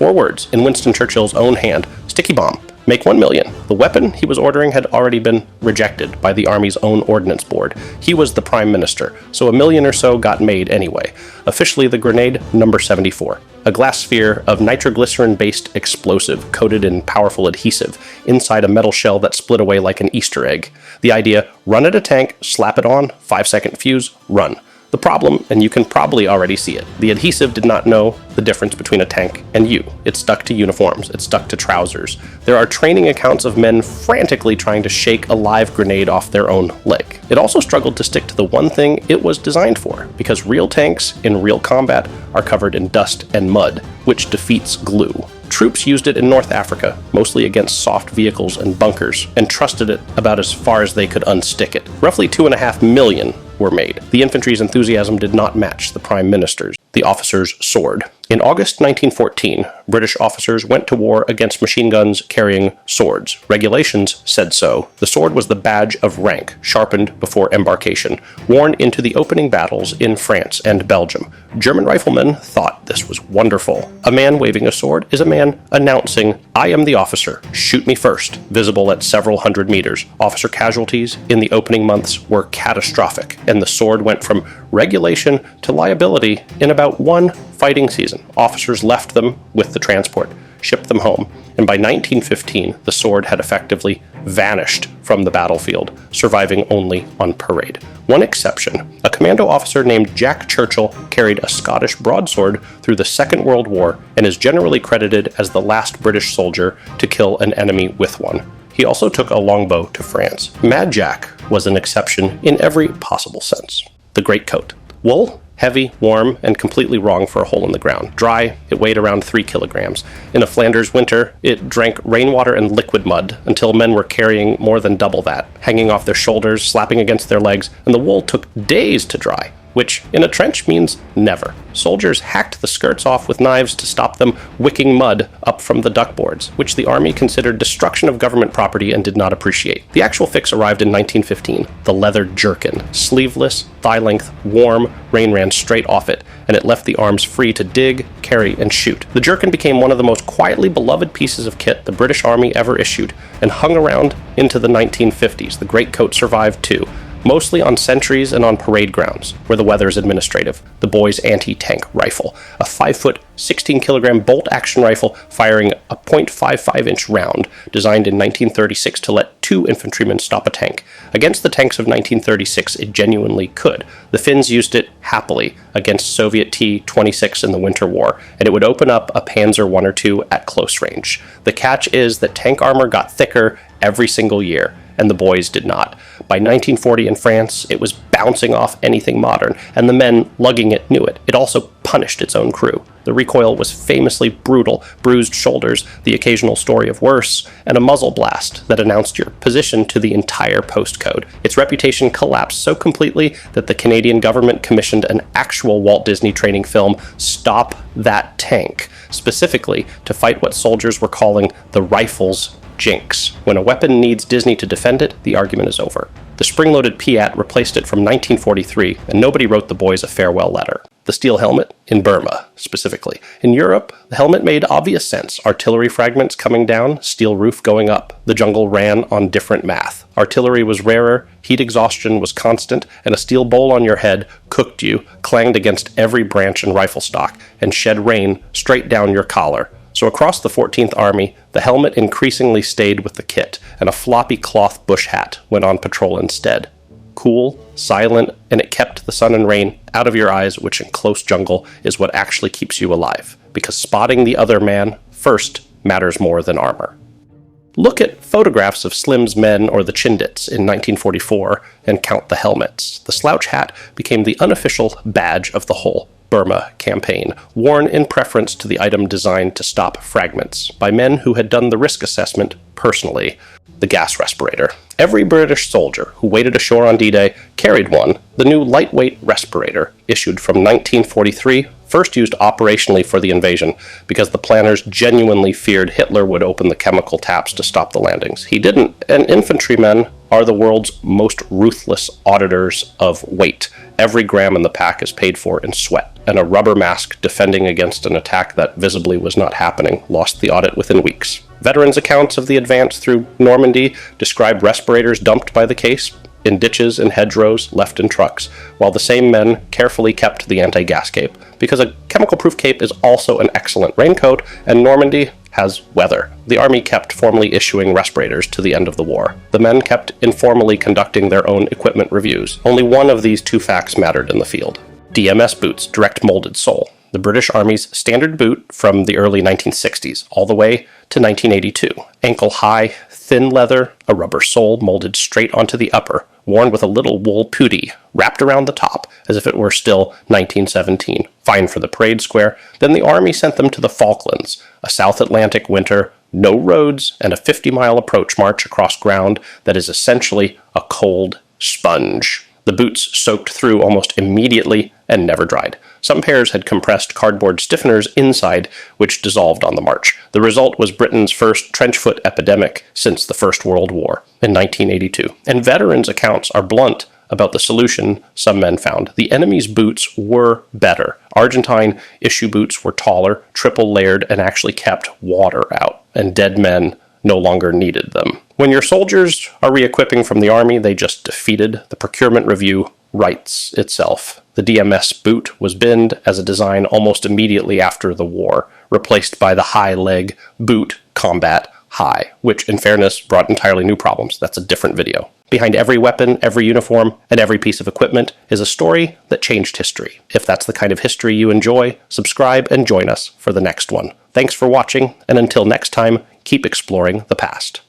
4 words in Winston Churchill's own hand: sticky bomb. Make 1 million. The weapon he was ordering had already been rejected by the Army's own ordnance board. He was the prime minister, so 1 million or so got made anyway. Officially the grenade number 74. A glass sphere of nitroglycerin-based explosive coated in powerful adhesive inside a metal shell that split away like an Easter egg. The idea: run at a tank, slap it on, 5-second fuse, run. The problem, and you can probably already see it, the adhesive did not know the difference between a tank and you. It stuck to uniforms, it stuck to trousers. There are training accounts of men frantically trying to shake a live grenade off their own leg. It also struggled to stick to the one thing it was designed for, because real tanks in real combat are covered in dust and mud, which defeats glue. Troops used it in North Africa, mostly against soft vehicles and bunkers, and trusted it about as far as they could unstick it. Roughly 2.5 million were made. The infantry's enthusiasm did not match the Prime Minister's, the officer's sword. In August 1914, British officers went to war against machine guns carrying swords. Regulations said so. The sword was the badge of rank, sharpened before embarkation, worn into the opening battles in France and Belgium. German riflemen thought this was wonderful. A man waving a sword is a man announcing, "I am the officer, shoot me first," visible at several hundred meters. Officer casualties in the opening months were catastrophic, and the sword went from regulation to liability in about 1 fighting season. Officers left them with the transport, shipped them home, and by 1915, the sword had effectively vanished from the battlefield, surviving only on parade. One exception: a commando officer named Jack Churchill carried a Scottish broadsword through the Second World War and is generally credited as the last British soldier to kill an enemy with one. He also took a longbow to France. Mad Jack was an exception in every possible sense. The Greatcoat. Wool, heavy, warm, and completely wrong for a hole in the ground. Dry, it weighed around 3 kilograms. In a Flanders winter, it drank rainwater and liquid mud until men were carrying more than double that, hanging off their shoulders, slapping against their legs, and the wool took days to dry, which in a trench means never. Soldiers hacked the skirts off with knives to stop them wicking mud up from the duckboards, which the Army considered destruction of government property and did not appreciate. The actual fix arrived in 1915, the leather jerkin. Sleeveless, thigh-length, warm, rain ran straight off it, and it left the arms free to dig, carry, and shoot. The jerkin became one of the most quietly beloved pieces of kit the British Army ever issued, and hung around into the 1950s. The Greatcoat survived too, mostly on sentries and on parade grounds, where the weather is administrative. The boy's anti-tank rifle, a 5-foot, 16-kilogram bolt-action rifle firing a .55-inch round, designed in 1936 to let 2 infantrymen stop a tank. Against the tanks of 1936, it genuinely could. The Finns used it happily against Soviet T-26 in the Winter War, and it would open up a Panzer I or II at close range. The catch is that tank armor got thicker every single year, and the boys did not. By 1940 in France, it was bouncing off anything modern, and the men lugging it knew it. It also punished its own crew. The recoil was famously brutal: bruised shoulders, the occasional story of worse, and a muzzle blast that announced your position to the entire postcode. Its reputation collapsed so completely that the Canadian government commissioned an actual Walt Disney training film, Stop That Tank, specifically to fight what soldiers were calling the rifle's jinx. When a weapon needs Disney to defend it, the argument is over. The spring-loaded Piat replaced it from 1943, and nobody wrote the boys a farewell letter. The steel helmet, in Burma, specifically. In Europe, the helmet made obvious sense. Artillery fragments coming down, steel roof going up. The jungle ran on different math. Artillery was rarer, heat exhaustion was constant, and a steel bowl on your head cooked you, clanged against every branch and rifle stock, and shed rain straight down your collar. So across the 14th Army, the helmet increasingly stayed with the kit, and a floppy cloth bush hat went on patrol instead. Cool, silent, and it kept the sun and rain out of your eyes, which in close jungle is what actually keeps you alive, because spotting the other man first matters more than armor. Look at photographs of Slim's men or the Chindits in 1944 and count the helmets. The slouch hat became the unofficial badge of the whole Burma campaign, worn in preference to the item designed to stop fragments by men who had done the risk assessment personally: the gas respirator. Every British soldier who waded ashore on D-Day carried one. The new lightweight Respirator, issued from 1943, first used operationally for the invasion because the planners genuinely feared Hitler would open the chemical taps to stop the landings. He didn't, and infantrymen are the world's most ruthless auditors of weight, every gram in the pack is paid for in sweat, and a rubber mask defending against an attack that visibly was not happening lost the audit within weeks. Veterans' accounts of the advance through Normandy describe respirators dumped by the case in ditches and hedgerows left in trucks, while the same men carefully kept the anti-gas cape, because a chemical-proof cape is also an excellent raincoat, and Normandy has weather. The army kept formally issuing respirators to the end of the war. The men kept informally conducting their own equipment reviews. Only one of these two facts mattered in the field. DMS boots, direct molded sole. The British Army's standard boot from the early 1960s, all the way to 1982. Ankle-high, thin leather, a rubber sole molded straight onto the upper, worn with a little wool puttee wrapped around the top, as if it were still 1917. Fine for the parade square. Then the Army sent them to the Falklands, a South Atlantic winter, no roads, and a 50-mile approach march across ground that is essentially a cold sponge. The boots soaked through almost immediately and never dried. Some pairs had compressed cardboard stiffeners inside, which dissolved on the march. The result was Britain's first trench foot epidemic since the First World War in 1982. And veterans' accounts are blunt about the solution some men found. The enemy's boots were better. Argentine issue boots were taller, triple layered, and actually kept water out, and dead men no longer needed them. When your soldiers are re-equipping from the army, they just defeated. The procurement review writes itself. The DMS boot was binned as a design almost immediately after the war, replaced by the high leg boot combat high, which in fairness brought entirely new problems. That's a different video. Behind every weapon, every uniform, and every piece of equipment is a story that changed history. If that's the kind of history you enjoy, subscribe and join us for the next one. Thanks for watching, and until next time, keep exploring the past.